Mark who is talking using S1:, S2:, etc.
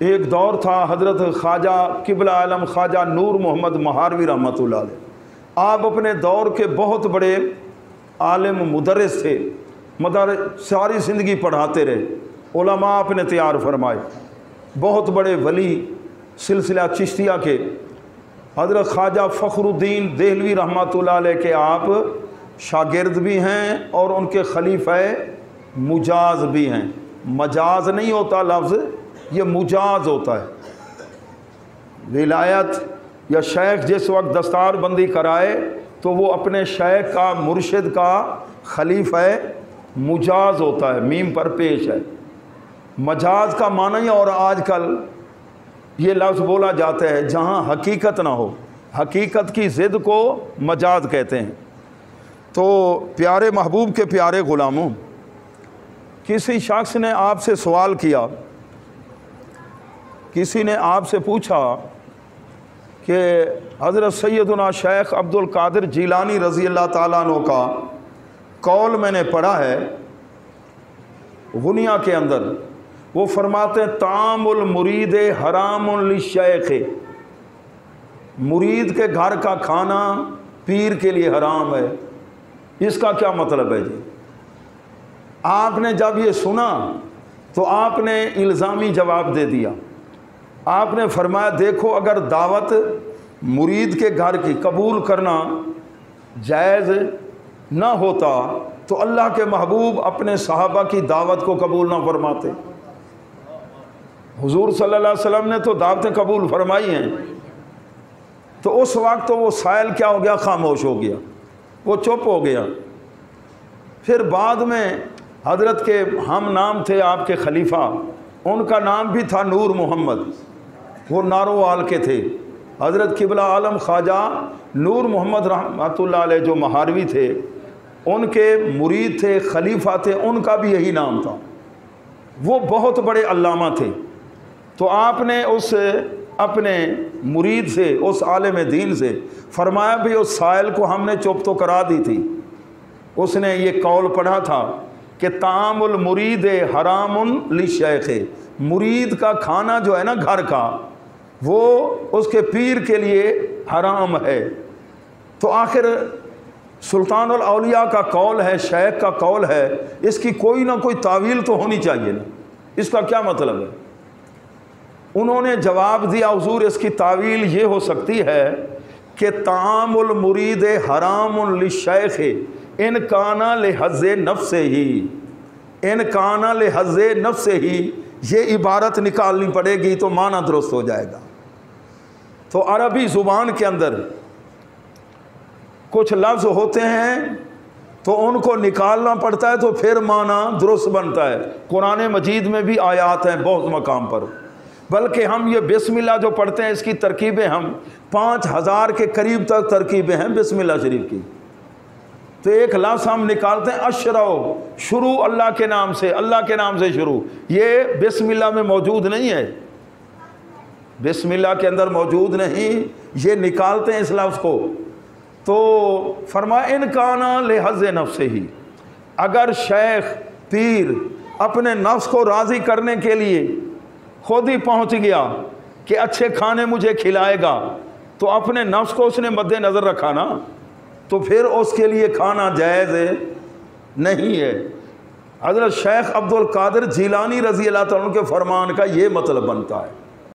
S1: एक दौर था हज़रत ख्वाजा किबला आलम ख्वाजा नूर मोहम्मद महारवी रहमतुल्लाह अलैह। आप अपने दौर के बहुत बड़े आलिम मुदर्रिस थे, सारी ज़िंदगी पढ़ाते रहे, उलमा आपने तैयार फरमाए। बहुत बड़े वली सिलसिला चिश्तिया के हज़रत ख्वाजा फ़खरुद्दीन देहलवी रहमतुल्लाह अलैह के आप शागिर्द भी हैं और उनके खलीफा मुजाज भी हैं। मजाज नहीं होता लफ्ज़, ये मुजाज होता है। विलायत या शेख जिस वक्त दस्तार बंदी कराए तो वो अपने शेख का, मुर्शिद का खलीफा मुजाज होता है, मीम पर पेश है। मजाज का माना ही, और आजकल ये लफ्ज़ बोला जाता है जहाँ हकीकत ना हो, हकीकत की ज़िद को मजाज कहते हैं। तो प्यारे महबूब के प्यारे ग़ुलामों, किसी शख्स ने आपसे सवाल किया, किसी ने आपसे पूछा कि हज़रत सैयदना शेख अब्दुल कादिर जीलानी रज़ी अल्लाह ताला अन्हु का कौल मैंने पढ़ा है गुनिया के अंदर, वो फरमाते हैं तामुल मुरीद हरामुल लिशैख़, मुरीद के घर का खाना पीर के लिए हराम है। इसका क्या मतलब है जी? आपने जब ये सुना तो आपने इल्ज़ामी जवाब दे दिया। आपने फरमाया देखो, अगर दावत मुरीद के घर की कबूल करना जायज़ ना होता तो अल्लाह के महबूब अपने सहाबा की दावत को कबूल ना फरमाते। हुजूर सल्लल्लाहु अलैहि वसल्लम ने तो दावतें कबूल फरमाई हैं। तो उस वक्त तो वो साइल क्या हो गया, खामोश हो गया, वो चुप हो गया। फिर बाद में हज़रत के हम नाम थे आपके खलीफा, उनका नाम भी था नूर मोहम्मद, वो नारोवाल के थे। हज़रत किबला आलम ख्वाजा नूर मोहम्मद रहमतुल्लाह अलैह जो महारवी थे, उनके मुरीद थे, खलीफा थे, उनका भी यही नाम था। वो बहुत बड़े अल्लामा थे। तो आपने उस अपने मुरीद से, उस आलिम दीन से फरमाया भी उस साइल को हमने चुप तो करा दी थी। उसने ये कौल पढ़ा था कि तामुल मुरीद हरामुन लिशैख़, मुरीद का खाना जो है ना घर का, वो उसके पीर के लिए हराम है। तो आखिर सुल्तानुल औलिया का कौल है, शेख का कौल है, इसकी कोई ना कोई तावील तो होनी चाहिए ना। इसका क्या मतलब है? उन्होंने जवाब दिया हुजूर इसकी तावील ये हो सकती है कि तामुल मुरीद हरामुन लिशैख़ इन काना लिहज़्ज़े नफ्से ही, इन काना लिहज़्ज़े नफ्से ही, ये इबारत निकालनी पड़ेगी तो माना दुरुस्त हो जाएगा। तो अरबी ज़ुबान के अंदर कुछ लफ्ज़ होते हैं तो उनको निकालना पड़ता है तो फिर माना दुरुस्त बनता है। कुरान मजीद में भी आयात हैं बहुत मकाम पर, बल्कि हम ये बिस्मिल्लाह जो पढ़ते हैं इसकी तरकीबें हम 5000 के करीब तक तरकीबें हैं बिस्मिल्लाह शरीफ की। तो एक लफ्ज़ हम निकालते हैं अशरौ, शुरू अल्लाह के नाम से, अल्लाह के नाम से शुरू, ये बिस्मिल्लाह में मौजूद नहीं है, बिस्मिल्लाह के अंदर मौजूद नहीं, ये निकालते हैं इस लफ्ज़ को। तो फरमाया इन काना लिहज़्ज़े नफ्से ही, अगर शेख पीर अपने नफ्स को राज़ी करने के लिए खुद ही पहुँच गया कि अच्छे खाने मुझे खिलाएगा, तो अपने नफ्स को उसने मद्देनज़र रखा ना, तो फिर उसके लिए खाना जायज़ नहीं है। हज़रत शेख अब्दुल कादिर जीलानी रज़ी अल्लाह तआला अन्हु के फरमान का ये मतलब बनता है।